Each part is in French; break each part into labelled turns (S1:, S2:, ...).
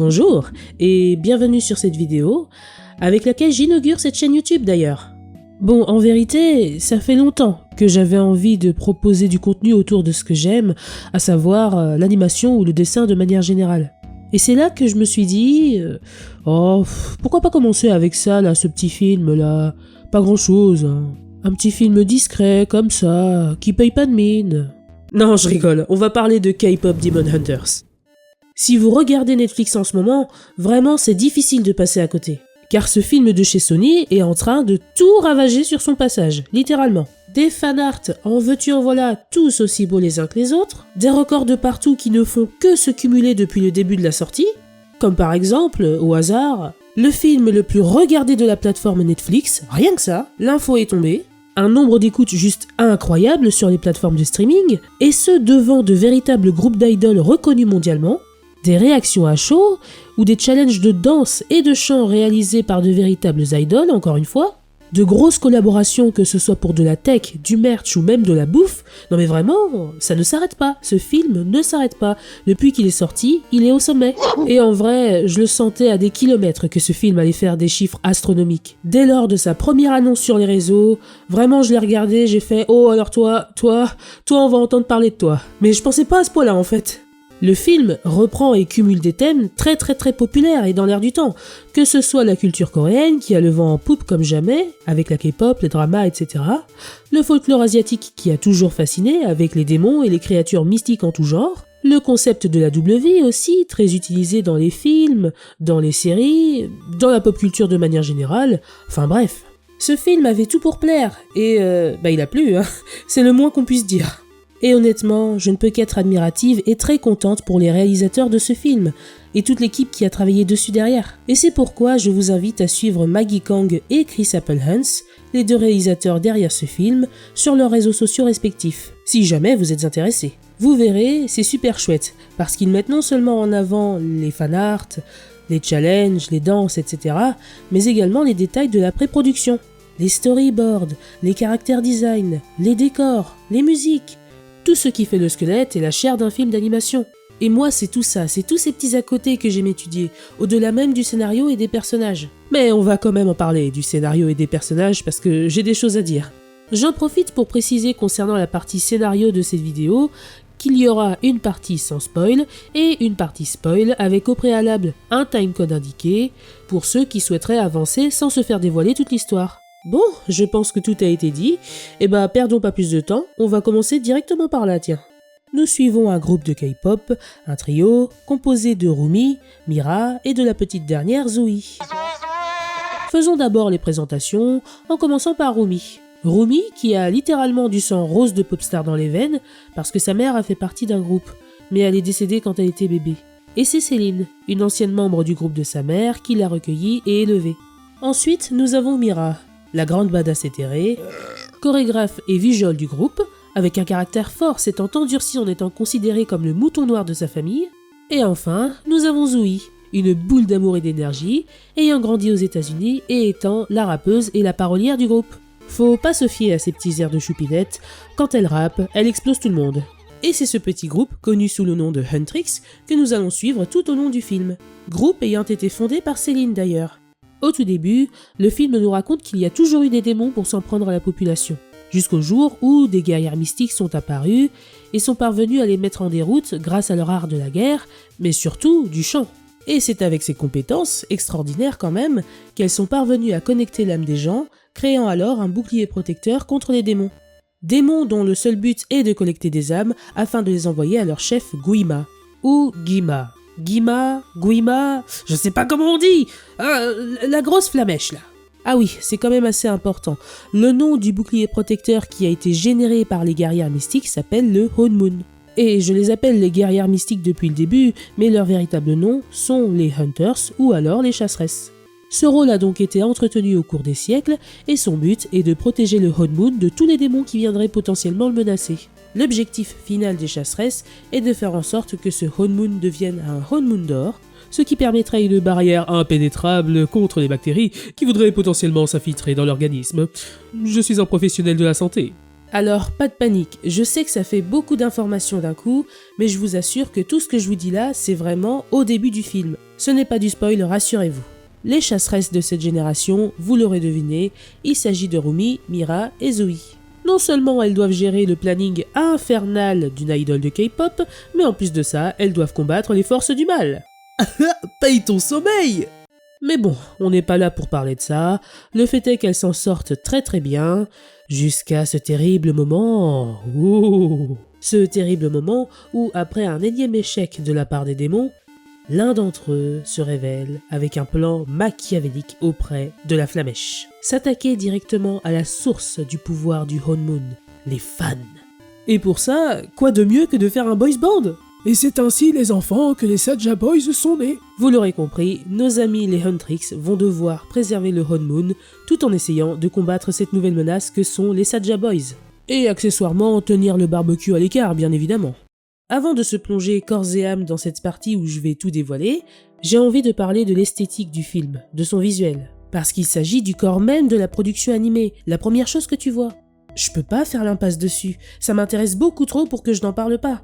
S1: Bonjour et bienvenue sur cette vidéo avec laquelle j'inaugure cette chaîne YouTube d'ailleurs. Bon, en vérité, ça fait longtemps que j'avais envie de proposer du contenu autour de ce que j'aime, à savoir l'animation ou le dessin de manière générale. Et c'est là que je me suis dit, pourquoi pas commencer avec ça là, ce petit film là, pas grand chose, hein. Un petit film discret comme ça, qui paye pas de mine. Non, je rigole, on va parler de K-Pop Demon Hunters. Si vous regardez Netflix en ce moment, vraiment c'est difficile de passer à côté. Car ce film de chez Sony est en train de tout ravager sur son passage, littéralement. Des fanarts, en veux-tu en voilà, tous aussi beaux les uns que les autres, des records de partout qui ne font que se cumuler depuis le début de la sortie, comme par exemple, au hasard, le film le plus regardé de la plateforme Netflix, rien que ça, l'info est tombée, un nombre d'écoutes juste incroyable sur les plateformes de streaming, et ce devant de véritables groupes d'idoles reconnus mondialement, des réactions à chaud, ou des challenges de danse et de chant réalisés par de véritables idoles, encore une fois, de grosses collaborations que ce soit pour de la tech, du merch ou même de la bouffe, non mais vraiment, ça ne s'arrête pas, ce film ne s'arrête pas, depuis qu'il est sorti, il est au sommet. Et en vrai, je le sentais à des kilomètres que ce film allait faire des chiffres astronomiques. Dès lors de sa première annonce sur les réseaux, vraiment je l'ai regardé, j'ai fait « Oh alors toi, on va entendre parler de toi ». Mais je pensais pas à ce point-là en fait. Le film reprend et cumule des thèmes très populaires et dans l'air du temps, que ce soit la culture coréenne qui a le vent en poupe comme jamais, avec la K-pop, les dramas, etc., le folklore asiatique qui a toujours fasciné avec les démons et les créatures mystiques en tout genre, le concept de la double vie aussi, très utilisé dans les films, dans les séries, dans la pop culture de manière générale, enfin bref. Ce film avait tout pour plaire, et il a plu, hein, c'est le moins qu'on puisse dire. Et honnêtement, je ne peux qu'être admirative et très contente pour les réalisateurs de ce film, et toute l'équipe qui a travaillé dessus derrière. Et c'est pourquoi je vous invite à suivre Maggie Kang et Chris Applehans, les deux réalisateurs derrière ce film, sur leurs réseaux sociaux respectifs, si jamais vous êtes intéressés. Vous verrez, c'est super chouette, parce qu'ils mettent non seulement en avant les fanarts, les challenges, les danses, etc., mais également les détails de la pré-production, les storyboards, les character design, les décors, les musiques, tout ce qui fait le squelette et la chair d'un film d'animation. Et moi c'est tout ça, c'est tous ces petits à côté que j'aime étudier, au-delà même du scénario et des personnages. Mais on va quand même en parler du scénario et des personnages parce que j'ai des choses à dire. J'en profite pour préciser concernant la partie scénario de cette vidéo qu'il y aura une partie sans spoil et une partie spoil avec au préalable un timecode indiqué pour ceux qui souhaiteraient avancer sans se faire dévoiler toute l'histoire. Bon, je pense que tout a été dit, et perdons pas plus de temps, on va commencer directement par là, tiens. Nous suivons un groupe de K-pop, un trio, composé de Rumi, Mira et de la petite dernière Zoe. Faisons d'abord les présentations, en commençant par Rumi. Rumi, qui a littéralement du sang rose de popstar dans les veines, parce que sa mère a fait partie d'un groupe, mais elle est décédée quand elle était bébé. Et c'est Céline, une ancienne membre du groupe de sa mère, qui l'a recueillie et élevée. Ensuite, nous avons Mira, la grande badass éthérée, chorégraphe et visual du groupe, avec un caractère fort s'étant endurci en étant considéré comme le mouton noir de sa famille. Et enfin, nous avons Zoe, une boule d'amour et d'énergie, ayant grandi aux États-Unis et étant la rappeuse et la parolière du groupe. Faut pas se fier à ces petits airs de choupinette, quand elle rappe, elle explose tout le monde. Et c'est ce petit groupe, connu sous le nom de Huntrix, que nous allons suivre tout au long du film. Groupe ayant été fondé par Céline d'ailleurs. Au tout début, le film nous raconte qu'il y a toujours eu des démons pour s'en prendre à la population, jusqu'au jour où des guerrières mystiques sont apparus et sont parvenus à les mettre en déroute grâce à leur art de la guerre, mais surtout du chant. Et c'est avec ces compétences, extraordinaires quand même, qu'elles sont parvenues à connecter l'âme des gens, créant alors un bouclier protecteur contre les démons. Démons dont le seul but est de collecter des âmes afin de les envoyer à leur chef Guima, ou Guima. Guima, je sais pas comment on dit, la grosse flamèche là. Ah oui, c'est quand même assez important. Le nom du bouclier protecteur qui a été généré par les guerrières mystiques s'appelle le Honmun. Et je les appelle les guerrières mystiques depuis le début, mais leur véritable nom sont les Hunters ou alors les chasseresses. Ce rôle a donc été entretenu au cours des siècles et son but est de protéger le Honmun de tous les démons qui viendraient potentiellement le menacer. L'objectif final des chasseresses est de faire en sorte que ce Honmun devienne un Honmun d'or, ce qui permettrait une barrière impénétrable contre les bactéries qui voudraient potentiellement s'infiltrer dans l'organisme. Je suis un professionnel de la santé. Alors, pas de panique, je sais que ça fait beaucoup d'informations d'un coup, mais je vous assure que tout ce que je vous dis là, c'est vraiment au début du film. Ce n'est pas du spoil, rassurez-vous. Les chasseresses de cette génération, vous l'aurez deviné, il s'agit de Rumi, Mira et Zoe. Non seulement elles doivent gérer le planning infernal d'une idole de K-pop, mais en plus de ça, elles doivent combattre les forces du mal. Paye ton sommeil! Mais bon, on n'est pas là pour parler de ça, le fait est qu'elles s'en sortent très très bien, jusqu'à ce terrible moment... Ouh. Ce terrible moment où, après un énième échec de la part des démons, l'un d'entre eux se révèle avec un plan machiavélique auprès de la Flamèche. S'attaquer directement à la source du pouvoir du Honmoon, les fans. Et pour ça, quoi de mieux que de faire un boys band? Et c'est ainsi, les enfants, que les Saja Boys sont nés. Vous l'aurez compris, nos amis les Huntrix vont devoir préserver le Honmoon tout en essayant de combattre cette nouvelle menace que sont les Saja Boys. Et accessoirement, tenir le barbecue à l'écart, bien évidemment. Avant de se plonger corps et âme dans cette partie où je vais tout dévoiler, j'ai envie de parler de l'esthétique du film, de son visuel. Parce qu'il s'agit du corps même de la production animée, la première chose que tu vois. Je peux pas faire l'impasse dessus, ça m'intéresse beaucoup trop pour que je n'en parle pas.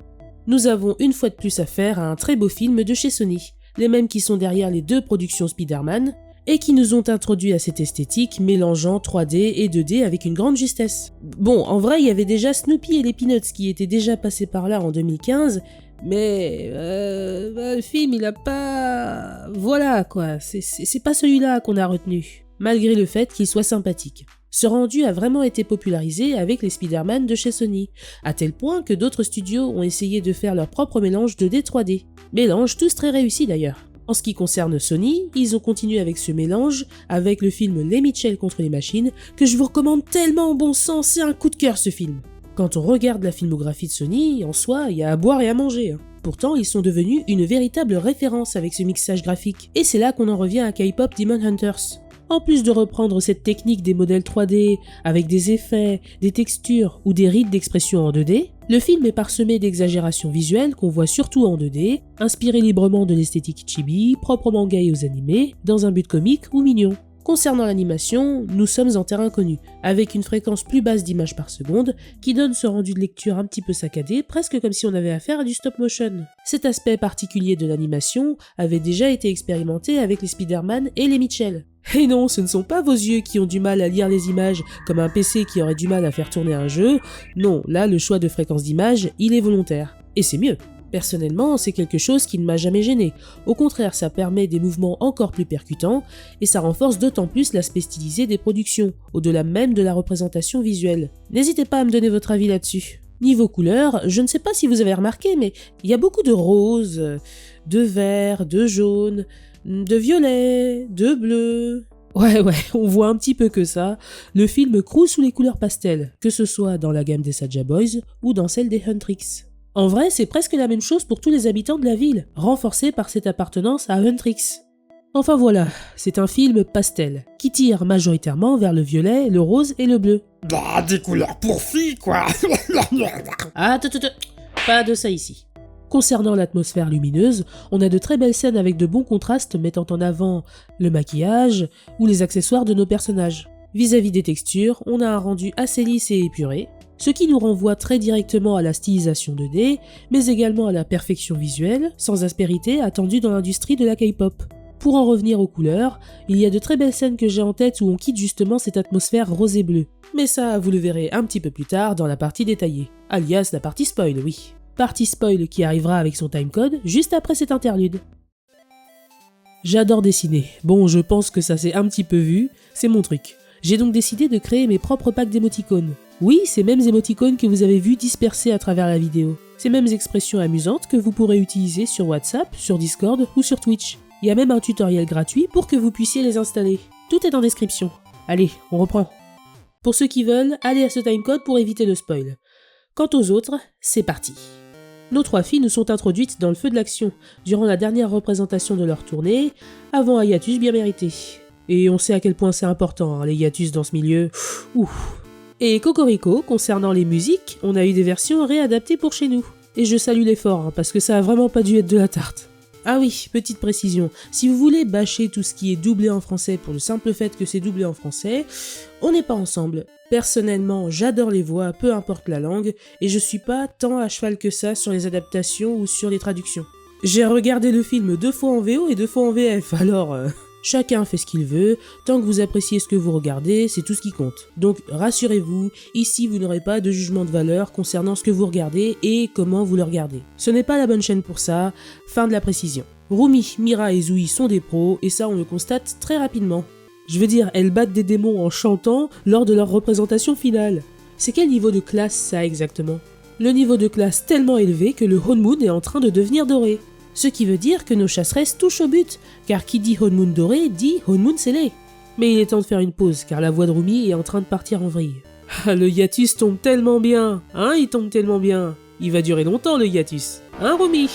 S1: Nous avons une fois de plus affaire à un très beau film de chez Sony, les mêmes qui sont derrière les deux productions Spider-Man, et qui nous ont introduit à cette esthétique mélangeant 3D et 2D avec une grande justesse. Bon, en vrai, il y avait déjà Snoopy et les Peanuts qui étaient déjà passés par là en 2015, mais le film, il a pas... Voilà, quoi, c'est pas celui-là qu'on a retenu, malgré le fait qu'il soit sympathique. Ce rendu a vraiment été popularisé avec les Spider-Man de chez Sony, à tel point que d'autres studios ont essayé de faire leur propre mélange 2D 3D. Mélange tous très réussi d'ailleurs. En ce qui concerne Sony, ils ont continué avec ce mélange, avec le film Les Mitchell contre les machines, que je vous recommande tellement, bon sang, c'est un coup de cœur ce film. Quand on regarde la filmographie de Sony, en soi, il y a à boire et à manger. Pourtant, ils sont devenus une véritable référence avec ce mixage graphique. Et c'est là qu'on en revient à K-pop Demon Hunters. En plus de reprendre cette technique des modèles 3D, avec des effets, des textures ou des rides d'expression en 2D, le film est parsemé d'exagérations visuelles qu'on voit surtout en 2D, inspiré librement de l'esthétique chibi, proprement gay aux animés, dans un but comique ou mignon. Concernant l'animation, nous sommes en terrain connu, avec une fréquence plus basse d'images par seconde, qui donne ce rendu de lecture un petit peu saccadé, presque comme si on avait affaire à du stop motion. Cet aspect particulier de l'animation avait déjà été expérimenté avec les Spider-Man et les Mitchell. Et non, ce ne sont pas vos yeux qui ont du mal à lire les images, comme un PC qui aurait du mal à faire tourner un jeu. Non, là, le choix de fréquence d'image, il est volontaire. Et c'est mieux. Personnellement, c'est quelque chose qui ne m'a jamais gêné. Au contraire, ça permet des mouvements encore plus percutants, et ça renforce d'autant plus l'aspect stylisé des productions, au-delà même de la représentation visuelle. N'hésitez pas à me donner votre avis là-dessus. Niveau couleur, je ne sais pas si vous avez remarqué, mais il y a beaucoup de rose, de vert, de jaune, de violet, de bleu... Ouais, on voit un petit peu que ça. Le film croule sous les couleurs pastel, que ce soit dans la gamme des Saja Boys ou dans celle des Huntrix. En vrai, c'est presque la même chose pour tous les habitants de la ville, renforcés par cette appartenance à Huntrix. Enfin voilà, c'est un film pastel, qui tire majoritairement vers le violet, le rose et le bleu.
S2: Bah, des couleurs pour filles, quoi.
S1: Ah, pas de ça ici. Concernant l'atmosphère lumineuse, on a de très belles scènes avec de bons contrastes mettant en avant le maquillage ou les accessoires de nos personnages. Vis-à-vis des textures, on a un rendu assez lisse et épuré, ce qui nous renvoie très directement à la stylisation 2D, mais également à la perfection visuelle, sans aspérité attendue dans l'industrie de la K-pop. Pour en revenir aux couleurs, il y a de très belles scènes que j'ai en tête où on quitte justement cette atmosphère rose et bleue. Mais ça, vous le verrez un petit peu plus tard dans la partie détaillée, alias la partie spoil, oui. Partie spoil qui arrivera avec son timecode juste après cet interlude. J'adore dessiner. Bon, je pense que ça s'est un petit peu vu, c'est mon truc. J'ai donc décidé de créer mes propres packs d'émoticônes. Oui, ces mêmes émoticônes que vous avez vus dispersés à travers la vidéo. Ces mêmes expressions amusantes que vous pourrez utiliser sur WhatsApp, sur Discord ou sur Twitch. Il y a même un tutoriel gratuit pour que vous puissiez les installer. Tout est en description. Allez, on reprend. Pour ceux qui veulent, allez à ce timecode pour éviter le spoil. Quant aux autres, c'est parti. Nos trois filles nous sont introduites dans le feu de l'action, durant la dernière représentation de leur tournée, avant un hiatus bien mérité. Et on sait à quel point c'est important, les hiatus dans ce milieu. Ouf. Et cocorico, concernant les musiques, on a eu des versions réadaptées pour chez nous. Et je salue l'effort, parce que ça a vraiment pas dû être de la tarte. Ah oui, petite précision, si vous voulez bâcher tout ce qui est doublé en français pour le simple fait que c'est doublé en français, on n'est pas ensemble. Personnellement, j'adore les voix, peu importe la langue, et je suis pas tant à cheval que ça sur les adaptations ou sur les traductions. J'ai regardé le film 2 fois en VO et 2 fois en VF, alors chacun fait ce qu'il veut, tant que vous appréciez ce que vous regardez, c'est tout ce qui compte. Donc rassurez-vous, ici vous n'aurez pas de jugement de valeur concernant ce que vous regardez et comment vous le regardez. Ce n'est pas la bonne chaîne pour ça, fin de la précision. Rumi, Mira et Zoui sont des pros, et ça on le constate très rapidement. Je veux dire, elles battent des démons en chantant lors de leur représentation finale. C'est quel niveau de classe ça exactement ? Le niveau de classe tellement élevé que le Honmoon est en train de devenir doré. Ce qui veut dire que nos chasseresses touchent au but, car qui dit Honmoon doré dit Honmoon scellé. Mais il est temps de faire une pause, car la voix de Rumi est en train de partir en vrille. Ah, le hiatus tombe tellement bien, hein, il tombe tellement bien. Il va durer longtemps le hiatus, hein Rumi ?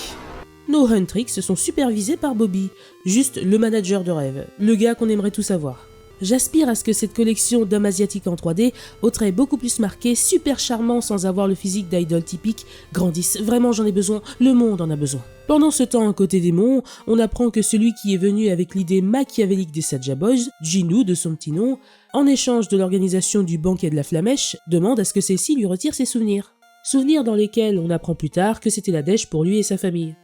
S1: Nos Huntrix sont supervisés par Bobby, juste le manager de rêve, le gars qu'on aimerait tous avoir. J'aspire à ce que cette collection d'hommes asiatiques en 3D, aux traits beaucoup plus marqués, super charmants sans avoir le physique d'idol typique, grandisse. Vraiment j'en ai besoin, le monde en a besoin. Pendant ce temps, à côté des monts, on apprend que celui qui est venu avec l'idée machiavélique des Saja Boys, Jinoo de son petit nom, en échange de l'organisation du banquet de la Flamèche, demande à ce que celle-ci lui retire ses souvenirs. Souvenirs dans lesquels on apprend plus tard que c'était la dèche pour lui et sa famille.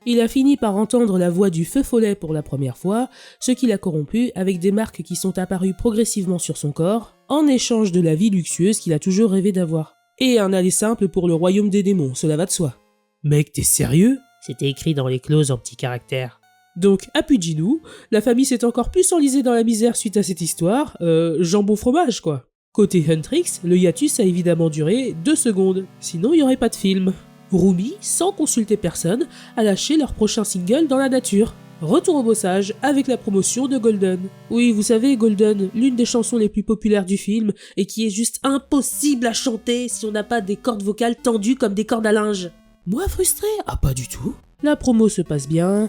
S1: Il a fini par entendre la voix du feu follet pour la première fois, ce qui l'a corrompu avec des marques qui sont apparues progressivement sur son corps, en échange de la vie luxueuse qu'il a toujours rêvé d'avoir. Et un aller simple pour le royaume des démons, cela va de soi. Mec, t'es sérieux ? C'était écrit dans les clauses en petits caractères. Donc, à Pujinou, la famille s'est encore plus enlisée dans la misère suite à cette histoire, jambon fromage quoi. Côté Huntrix, le hiatus a évidemment duré 2 secondes, sinon il n'y aurait pas de film. Rumi, sans consulter personne, a lâché leur prochain single dans la nature. Retour au bossage avec la promotion de Golden. Oui, vous savez, Golden, l'une des chansons les plus populaires du film et qui est juste impossible à chanter si on n'a pas des cordes vocales tendues comme des cordes à linge. Moi frustré ? Ah pas du tout. La promo se passe bien.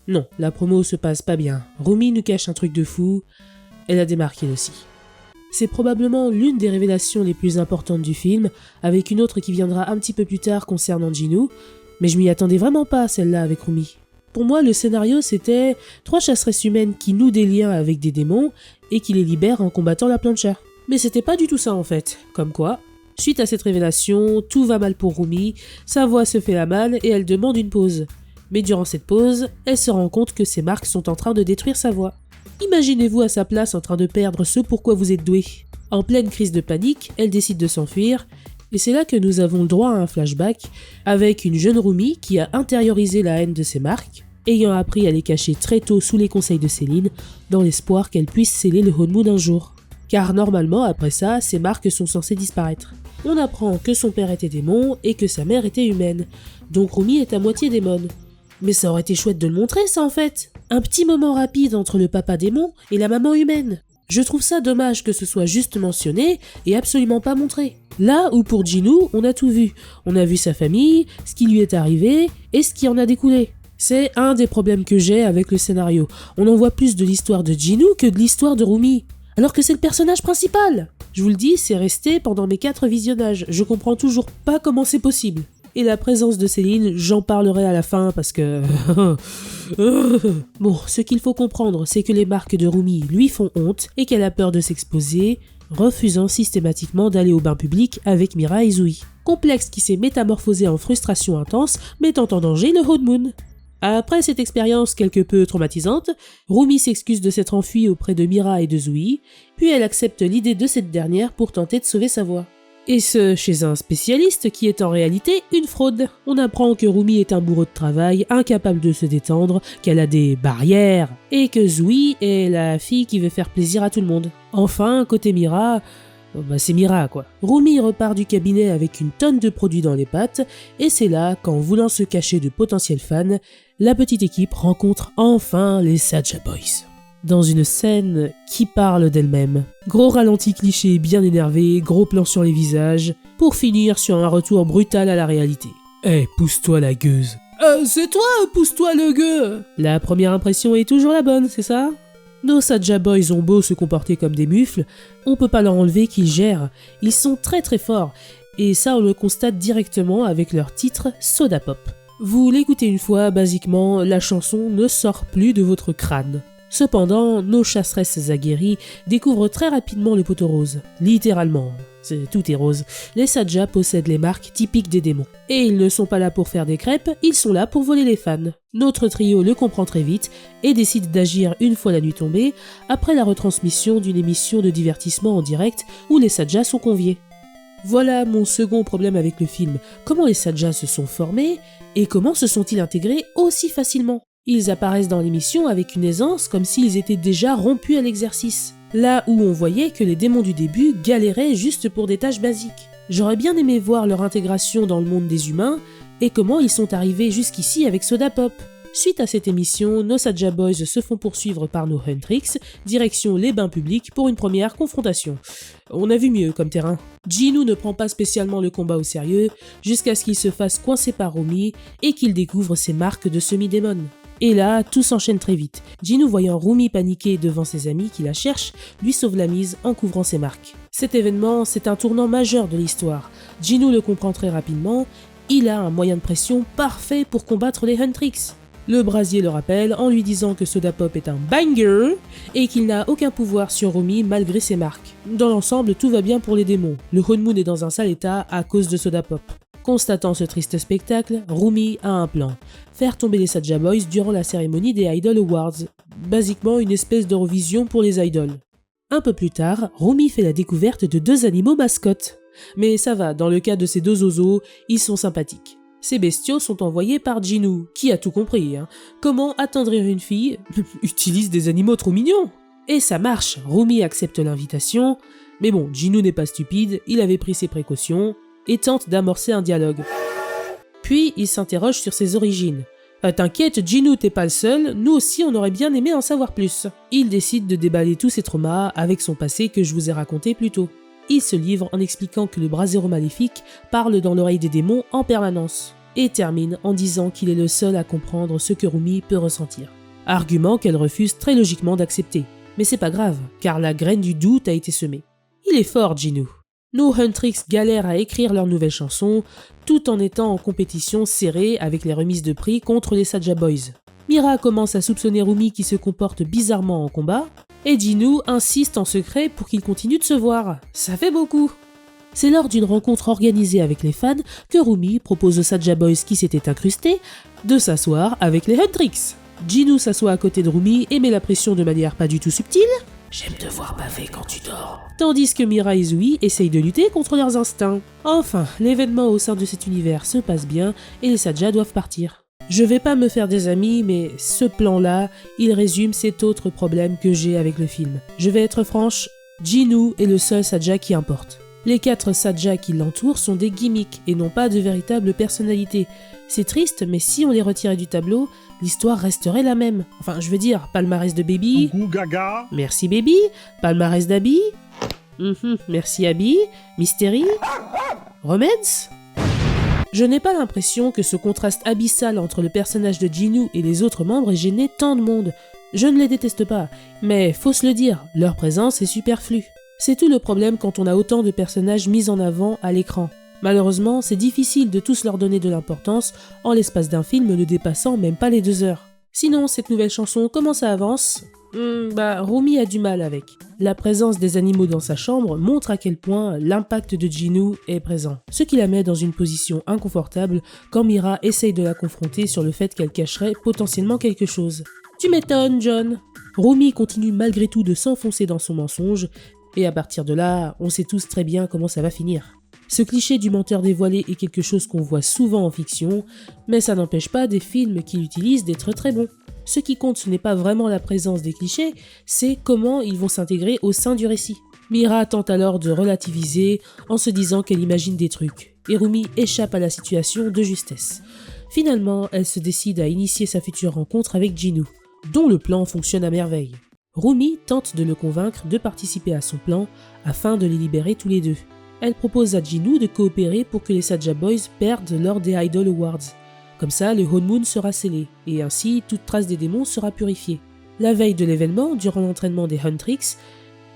S1: Non, la promo se passe pas bien. Rumi nous cache un truc de fou. Elle a démarqué aussi. C'est probablement l'une des révélations les plus importantes du film, avec une autre qui viendra un petit peu plus tard concernant Jinoo, mais je m'y attendais vraiment pas celle-là avec Rumi. Pour moi, le scénario c'était 3 chasseresses humaines qui nouent des liens avec des démons et qui les libèrent en combattant la plancha. Mais c'était pas du tout ça en fait, comme quoi, suite à cette révélation, tout va mal pour Rumi, sa voix se fait la malle et elle demande une pause. Mais durant cette pause, elle se rend compte que ses marques sont en train de détruire sa voix. Imaginez-vous à sa place en train de perdre ce pourquoi vous êtes doué. En pleine crise de panique, elle décide de s'enfuir, et c'est là que nous avons le droit à un flashback avec une jeune Rumi qui a intériorisé la haine de ses marques, ayant appris à les cacher très tôt sous les conseils de Céline, dans l'espoir qu'elle puisse sceller le Honmoon un jour. Car normalement, après ça, ces marques sont censées disparaître. On apprend que son père était démon et que sa mère était humaine, donc Rumi est à moitié démon. Mais ça aurait été chouette de le montrer ça en fait. Un petit moment rapide entre le papa démon et la maman humaine. Je trouve ça dommage que ce soit juste mentionné et absolument pas montré. Là où pour Jinoo, on a tout vu. On a vu sa famille, ce qui lui est arrivé et ce qui en a découlé. C'est un des problèmes que j'ai avec le scénario. On en voit plus de l'histoire de Jinoo que de l'histoire de Rumi. Alors que c'est le personnage principal. Je vous le dis, c'est resté pendant mes 4 visionnages. Je comprends toujours pas comment c'est possible. Et la présence de Céline, j'en parlerai à la fin parce que... Bon, ce qu'il faut comprendre, c'est que les marques de Rumi lui font honte et qu'elle a peur de s'exposer, refusant systématiquement d'aller au bain public avec Mira et Zoui. Complexe qui s'est métamorphosé en frustration intense, mettant en danger le Honmoon. Après cette expérience quelque peu traumatisante, Rumi s'excuse de s'être enfuie auprès de Mira et de Zoui, puis elle accepte l'idée de cette dernière pour tenter de sauver sa voix. Et ce, chez un spécialiste qui est en réalité une fraude. On apprend que Rumi est un bourreau de travail, incapable de se détendre, qu'elle a des barrières, et que Zoui est la fille qui veut faire plaisir à tout le monde. Enfin, côté Mira, c'est Mira quoi. Rumi repart du cabinet avec une tonne de produits dans les pattes, et c'est là qu'en voulant se cacher de potentiels fans, la petite équipe rencontre enfin les Saja Boys. Dans une scène qui parle d'elle-même. Gros ralenti cliché bien énervé, gros plan sur les visages, pour finir sur un retour brutal à la réalité. Pousse-toi la gueuse. C'est toi, pousse-toi le gueux. La première impression est toujours la bonne, c'est ça ? Nos Saja Boys ont beau se comporter comme des mufles, on peut pas leur enlever qu'ils gèrent. Ils sont très très forts, et ça on le constate directement avec leur titre Soda Pop. Vous l'écoutez une fois, basiquement, la chanson ne sort plus de votre crâne. Cependant, nos chasseresses aguerries découvrent très rapidement le poteau rose. Littéralement, tout est rose. Les Saja possèdent les marques typiques des démons. Et ils ne sont pas là pour faire des crêpes, ils sont là pour voler les fans. Notre trio le comprend très vite et décide d'agir une fois la nuit tombée, après la retransmission d'une émission de divertissement en direct où les Saja sont conviés. Voilà mon second problème avec le film. Comment les Saja se sont formés et comment se sont-ils intégrés aussi facilement ? Ils apparaissent dans l'émission avec une aisance comme s'ils étaient déjà rompus à l'exercice. Là où on voyait que les démons du début galéraient juste pour des tâches basiques. J'aurais bien aimé voir leur intégration dans le monde des humains et comment ils sont arrivés jusqu'ici avec Soda Pop. Suite à cette émission, nos Saja Boys se font poursuivre par nos Huntrix, direction les bains publics pour une première confrontation. On a vu mieux comme terrain. Ginu ne prend pas spécialement le combat au sérieux, jusqu'à ce qu'il se fasse coincer par Rumi et qu'il découvre ses marques de semi-démon. Et là, tout s'enchaîne très vite. Ginu, voyant Rumi paniquer devant ses amis qui la cherchent, lui sauve la mise en couvrant ses marques. Cet événement, c'est un tournant majeur de l'histoire. Ginu le comprend très rapidement, il a un moyen de pression parfait pour combattre les Huntrix. Le brasier le rappelle en lui disant que Soda Pop est un banger et qu'il n'a aucun pouvoir sur Rumi malgré ses marques. Dans l'ensemble, tout va bien pour les démons. Le Honmoon est dans un sale état à cause de Soda Pop. Constatant ce triste spectacle, Rumi a un plan. Faire tomber les Saja Boys durant la cérémonie des Idol Awards. Basiquement une espèce d'Eurovision pour les idols. Un peu plus tard, Rumi fait la découverte de 2 animaux mascottes. Mais ça va, dans le cas de ces 2 oiseaux, ils sont sympathiques. Ces bestiaux sont envoyés par Ginu, qui a tout compris. Comment attendrir une fille utilise des animaux trop mignons. Et ça marche, Rumi accepte l'invitation. Mais bon, Ginu n'est pas stupide, il avait pris ses précautions et tente d'amorcer un dialogue. Puis il s'interroge sur ses origines. T'inquiète, Ginu, t'es pas le seul, nous aussi on aurait bien aimé en savoir plus. Il décide de déballer tous ses traumas avec son passé que je vous ai raconté plus tôt. Il se livre en expliquant que le brasero maléfique parle dans l'oreille des démons en permanence, et termine en disant qu'il est le seul à comprendre ce que Rumi peut ressentir. Argument qu'elle refuse très logiquement d'accepter. Mais c'est pas grave, car la graine du doute a été semée. Il est fort, Ginu. Nos Huntrix galèrent à écrire leur nouvelle chanson, tout en étant en compétition serrée avec les remises de prix contre les Saja Boys. Mira commence à soupçonner Rumi qui se comporte bizarrement en combat, et Ginu insiste en secret pour qu'ils continuent de se voir. Ça fait beaucoup. C'est lors d'une rencontre organisée avec les fans que Rumi propose aux Saja Boys qui s'étaient incrustés de s'asseoir avec les Huntrix. Ginu s'assoit à côté de Rumi et met la pression de manière pas du tout subtile. J'aime te voir baver quand tu dors. Tandis que Mira et Zui essayent de lutter contre leurs instincts. Enfin, l'événement au sein de cet univers se passe bien et les Saja doivent partir. Je vais pas me faire des amis, mais ce plan-là, il résume cet autre problème que j'ai avec le film. Je vais être franche, Ginu est le seul Saja qui importe. Les 4 Saja qui l'entourent sont des gimmicks et non pas de véritables personnalités. C'est triste, mais si on les retirait du tableau, l'histoire resterait la même. Enfin, je veux dire, palmarès de Baby.
S2: Coucou Gaga.
S1: Merci Baby. Palmarès d'Abby. Merci Abby. Mystery. Romance. Je n'ai pas l'impression que ce contraste abyssal entre le personnage de Ginu et les autres membres ait gêné tant de monde. Je ne les déteste pas, mais faut se le dire, leur présence est superflue. C'est tout le problème quand on a autant de personnages mis en avant à l'écran. Malheureusement, c'est difficile de tous leur donner de l'importance en l'espace d'un film ne dépassant même pas les 2 heures. Sinon, cette nouvelle chanson, comment ça avance ? Rumi a du mal avec. La présence des animaux dans sa chambre montre à quel point l'impact de Ginu est présent, ce qui la met dans une position inconfortable quand Mira essaye de la confronter sur le fait qu'elle cacherait potentiellement quelque chose. Tu m'étonnes, John. Rumi continue malgré tout de s'enfoncer dans son mensonge, et à partir de là, on sait tous très bien comment ça va finir. Ce cliché du menteur dévoilé est quelque chose qu'on voit souvent en fiction, mais ça n'empêche pas des films qui l'utilisent d'être très bons. Ce qui compte, ce n'est pas vraiment la présence des clichés, c'est comment ils vont s'intégrer au sein du récit. Mira tente alors de relativiser en se disant qu'elle imagine des trucs, et Rumi échappe à la situation de justesse. Finalement, elle se décide à initier sa future rencontre avec Ginu, dont le plan fonctionne à merveille. Rumi tente de le convaincre de participer à son plan afin de les libérer tous les deux. Elle propose à Ginu de coopérer pour que les Saja Boys perdent lors des Idol Awards. Comme ça, le Honmoon sera scellé, et ainsi toute trace des démons sera purifiée. La veille de l'événement, durant l'entraînement des Huntrix,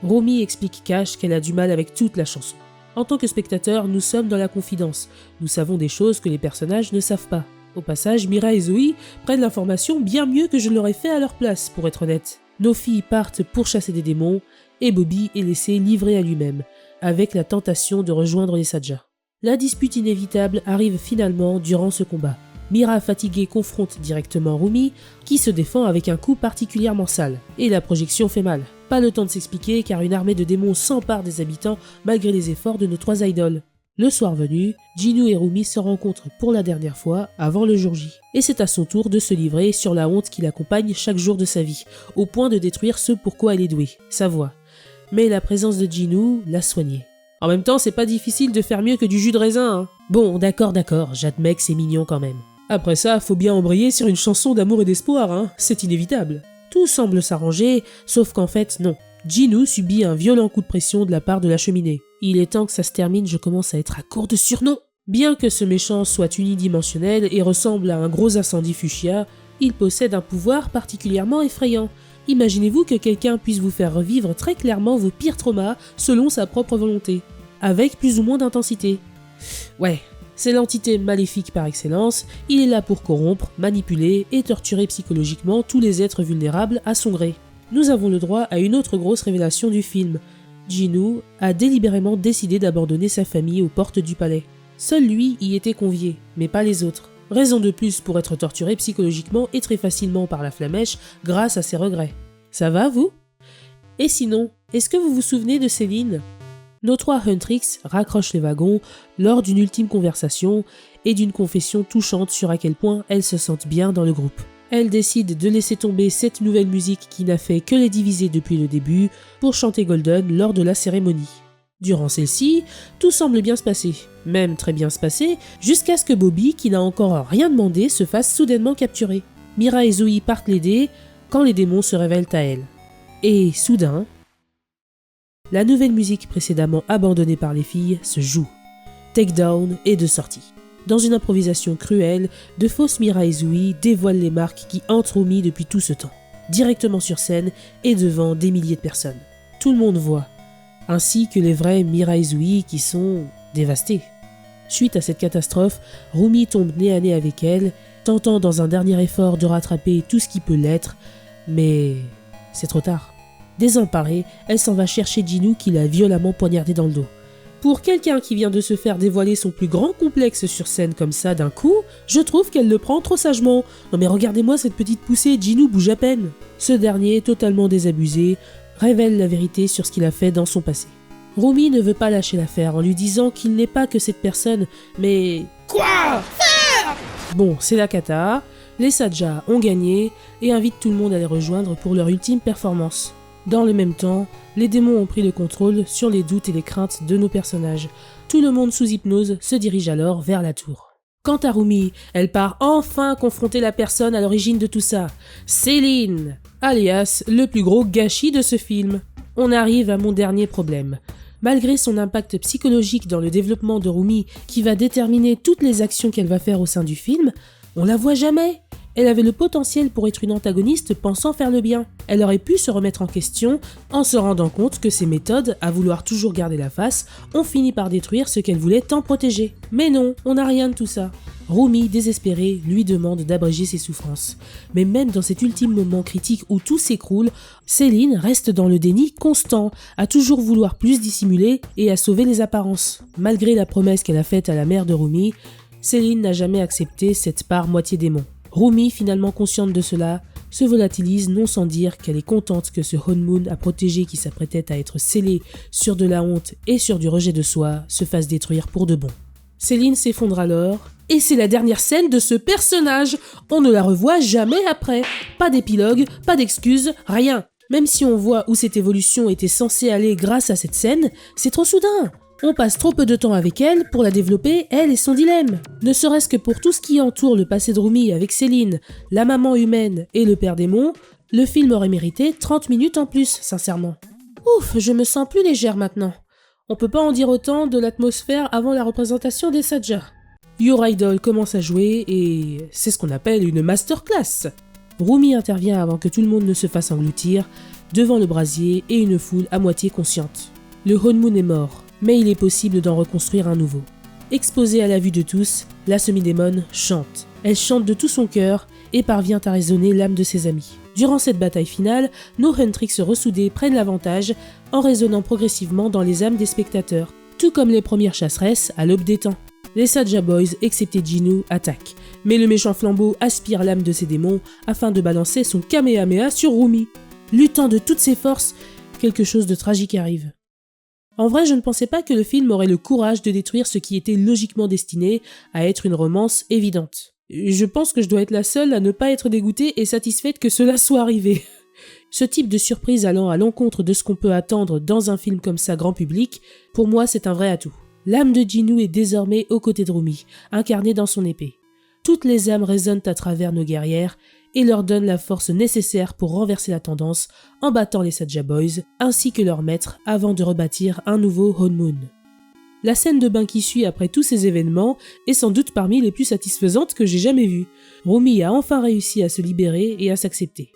S1: Rumi explique Cash qu'elle a du mal avec toute la chanson. En tant que spectateur, nous sommes dans la confidence. Nous savons des choses que les personnages ne savent pas. Au passage, Mira et Zoe prennent l'information bien mieux que je l'aurais fait à leur place, pour être honnête. Nos filles partent pour chasser des démons et Bobby est laissé livré à lui-même, avec la tentation de rejoindre les Saja. La dispute inévitable arrive finalement durant ce combat. Mira, fatiguée, confronte directement Rumi, qui se défend avec un coup particulièrement sale, et la projection fait mal. Pas le temps de s'expliquer car une armée de démons s'empare des habitants malgré les efforts de nos 3 idoles. Le soir venu, Jinu et Rumi se rencontrent pour la dernière fois avant le jour J, et c'est à son tour de se livrer sur la honte qui l'accompagne chaque jour de sa vie, au point de détruire ce pourquoi elle est douée, sa voix. Mais la présence de Jinu l'a soignée. En même temps, c'est pas difficile de faire mieux que du jus de raisin, hein. Bon, d'accord, j'admets que c'est mignon quand même. Après ça, faut bien embrayer sur une chanson d'amour et d'espoir, hein, c'est inévitable. Tout semble s'arranger, sauf qu'en fait, non. Jinu subit un violent coup de pression de la part de la cheminée. Il est temps que ça se termine, je commence à être à court de surnoms. Bien que ce méchant soit unidimensionnel et ressemble à un gros incendie fuchsia, il possède un pouvoir particulièrement effrayant. Imaginez-vous que quelqu'un puisse vous faire revivre très clairement vos pires traumas selon sa propre volonté, avec plus ou moins d'intensité. Ouais, c'est l'entité maléfique par excellence, il est là pour corrompre, manipuler et torturer psychologiquement tous les êtres vulnérables à son gré. Nous avons le droit à une autre grosse révélation du film. Jinu a délibérément décidé d'abandonner sa famille aux portes du palais. Seul lui y était convié, mais pas les autres. Raison de plus pour être torturé psychologiquement et très facilement par la Flamèche grâce à ses regrets. Ça va, vous? Et sinon, est-ce que vous vous souvenez de Céline? Nos 3 Huntrix raccrochent les wagons lors d'une ultime conversation et d'une confession touchante sur à quel point elles se sentent bien dans le groupe. Elles décident de laisser tomber cette nouvelle musique qui n'a fait que les diviser depuis le début pour chanter Golden lors de la cérémonie. Durant celle-ci, tout semble bien se passer, même très bien se passer, jusqu'à ce que Bobby, qui n'a encore rien demandé, se fasse soudainement capturer. Mira et Zoe partent l'aider quand les démons se révèlent à elle. Et soudain, la nouvelle musique précédemment abandonnée par les filles se joue. Takedown est de sortie. Dans une improvisation cruelle, de fausses Mira et Zoe dévoilent les marques qui hantent Rumi depuis tout ce temps, directement sur scène et devant des milliers de personnes. Tout le monde voit, ainsi que les vrais Mira et Zoe qui sont dévastés. Suite à cette catastrophe, Rumi tombe nez à nez avec elle, tentant dans un dernier effort de rattraper tout ce qui peut l'être, mais c'est trop tard. Désemparée, elle s'en va chercher Jinu qui l'a violemment poignardée dans le dos. Pour quelqu'un qui vient de se faire dévoiler son plus grand complexe sur scène comme ça d'un coup, je trouve qu'elle le prend trop sagement. Non mais regardez-moi cette petite poussée, Jinu bouge à peine. Ce dernier, totalement désabusé, révèle la vérité sur ce qu'il a fait dans son passé. Rumi ne veut pas lâcher l'affaire en lui disant qu'il n'est pas que cette personne, mais...
S2: Quoi?
S1: Bon, c'est la cata, les Saja ont gagné et invitent tout le monde à les rejoindre pour leur ultime performance. Dans le même temps, les démons ont pris le contrôle sur les doutes et les craintes de nos personnages. Tout le monde sous hypnose se dirige alors vers la tour. Quant à Rumi, elle part enfin confronter la personne à l'origine de tout ça, Céline, alias le plus gros gâchis de ce film. On arrive à mon dernier problème. Malgré son impact psychologique dans le développement de Rumi qui va déterminer toutes les actions qu'elle va faire au sein du film, on la voit jamais. Elle avait le potentiel pour être une antagoniste pensant faire le bien. Elle aurait pu se remettre en question en se rendant compte que ses méthodes, à vouloir toujours garder la face, ont fini par détruire ce qu'elle voulait tant protéger. Mais non, on n'a rien de tout ça. Rumi, désespérée, lui demande d'abréger ses souffrances. Mais même dans cet ultime moment critique où tout s'écroule, Céline reste dans le déni constant, à toujours vouloir plus dissimuler et à sauver les apparences. Malgré la promesse qu'elle a faite à la mère de Rumi, Céline n'a jamais accepté cette part moitié démon. Rumi, finalement consciente de cela, se volatilise non sans dire qu'elle est contente que ce honeymoon à protéger qui s'apprêtait à être scellé sur de la honte et sur du rejet de soi se fasse détruire pour de bon. Céline s'effondre alors, et c'est la dernière scène de ce personnage. On ne la revoit jamais après. Pas d'épilogue, pas d'excuses, rien. Même si on voit où cette évolution était censée aller grâce à cette scène, c'est trop soudain. On passe trop peu de temps avec elle pour la développer, elle et son dilemme. Ne serait-ce que pour tout ce qui entoure le passé de Rumi avec Céline, la maman humaine et le père démon, le film aurait mérité 30 minutes en plus, sincèrement. Ouf, je me sens plus légère maintenant. On peut pas en dire autant de l'atmosphère avant la représentation des Saja. Your Idol commence à jouer et c'est ce qu'on appelle une masterclass. Rumi intervient avant que tout le monde ne se fasse engloutir, devant le brasier et une foule à moitié consciente. Le honeymoon est mort, mais il est possible d'en reconstruire un nouveau. Exposée à la vue de tous, la semi-démone chante. Elle chante de tout son cœur et parvient à raisonner l'âme de ses amis. Durant cette bataille finale, nos Huntrix ressoudés prennent l'avantage en résonnant progressivement dans les âmes des spectateurs, tout comme les premières chasseresses à l'aube des temps. Les Saja Boys, excepté Jinoo, attaquent, mais le méchant flambeau aspire l'âme de ses démons afin de balancer son Kamehameha sur Rumi. Luttant de toutes ses forces, quelque chose de tragique arrive. En vrai, je ne pensais pas que le film aurait le courage de détruire ce qui était logiquement destiné à être une romance évidente. Je pense que je dois être la seule à ne pas être dégoûtée et satisfaite que cela soit arrivé. Ce type de surprise allant à l'encontre de ce qu'on peut attendre dans un film comme ça grand public, pour moi c'est un vrai atout. L'âme de Jinoo est désormais aux côtés de Rumi, incarnée dans son épée. Toutes les âmes résonnent à travers nos guerrières et leur donnent la force nécessaire pour renverser la tendance en battant les Saja Boys ainsi que leur maître avant de rebâtir un nouveau Honmoon. La scène de bain qui suit après tous ces événements est sans doute parmi les plus satisfaisantes que j'ai jamais vues. Rumi a enfin réussi à se libérer et à s'accepter.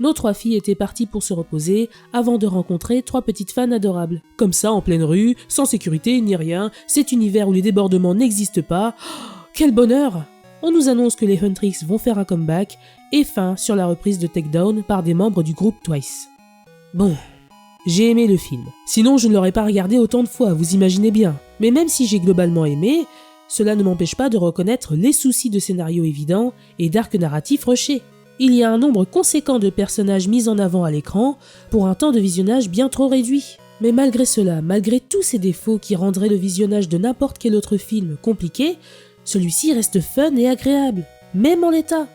S1: Nos 3 filles étaient parties pour se reposer avant de rencontrer 3 petites fans adorables. Comme ça, en pleine rue, sans sécurité ni rien, cet univers où les débordements n'existent pas. Oh, quel bonheur! On nous annonce que les Huntrix vont faire un comeback et fin sur la reprise de Takedown par des membres du groupe Twice. Bon, j'ai aimé le film. Sinon, je ne l'aurais pas regardé autant de fois, vous imaginez bien. Mais même si j'ai globalement aimé, cela ne m'empêche pas de reconnaître les soucis de scénario évidents et d'arc narratif rushé. Il y a un nombre conséquent de personnages mis en avant à l'écran pour un temps de visionnage bien trop réduit. Mais malgré cela, malgré tous ces défauts qui rendraient le visionnage de n'importe quel autre film compliqué, celui-ci reste fun et agréable, même en l'état.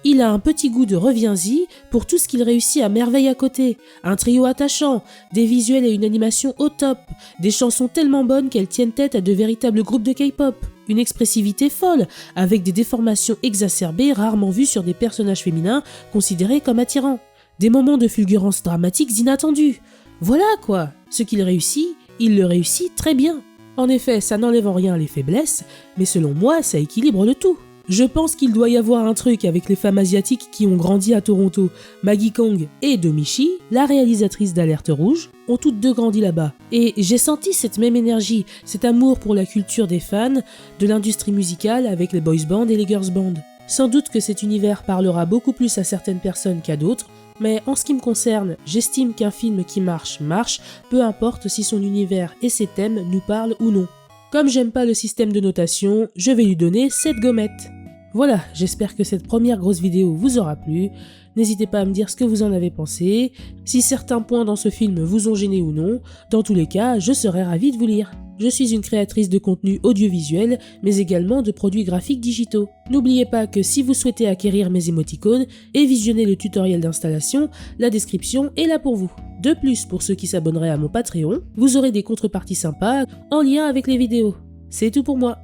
S1: Il a un petit goût de reviens-y pour tout ce qu'il réussit à merveille à côté. Un trio attachant, des visuels et une animation au top, des chansons tellement bonnes qu'elles tiennent tête à de véritables groupes de K-pop, une expressivité folle, avec des déformations exacerbées rarement vues sur des personnages féminins considérés comme attirants, des moments de fulgurance dramatiques inattendus. Voilà quoi, ce qu'il réussit, il le réussit très bien. En effet, ça n'enlève en rien les faiblesses, mais selon moi, ça équilibre le tout. Je pense qu'il doit y avoir un truc avec les femmes asiatiques qui ont grandi à Toronto. Maggie Kong et Domichi, la réalisatrice d'Alerte Rouge, ont toutes deux grandi là-bas. Et j'ai senti cette même énergie, cet amour pour la culture des fans, de l'industrie musicale avec les boys bands et les girls bands. Sans doute que cet univers parlera beaucoup plus à certaines personnes qu'à d'autres, mais en ce qui me concerne, j'estime qu'un film qui marche, peu importe si son univers et ses thèmes nous parlent ou non. Comme j'aime pas le système de notation, je vais lui donner 7 gommettes. Voilà, j'espère que cette première grosse vidéo vous aura plu. N'hésitez pas à me dire ce que vous en avez pensé, si certains points dans ce film vous ont gêné ou non. Dans tous les cas, je serai ravie de vous lire. Je suis une créatrice de contenu audiovisuel, mais également de produits graphiques digitaux. N'oubliez pas que si vous souhaitez acquérir mes émoticônes et visionner le tutoriel d'installation, la description est là pour vous. De plus, pour ceux qui s'abonneraient à mon Patreon, vous aurez des contreparties sympas en lien avec les vidéos. C'est tout pour moi.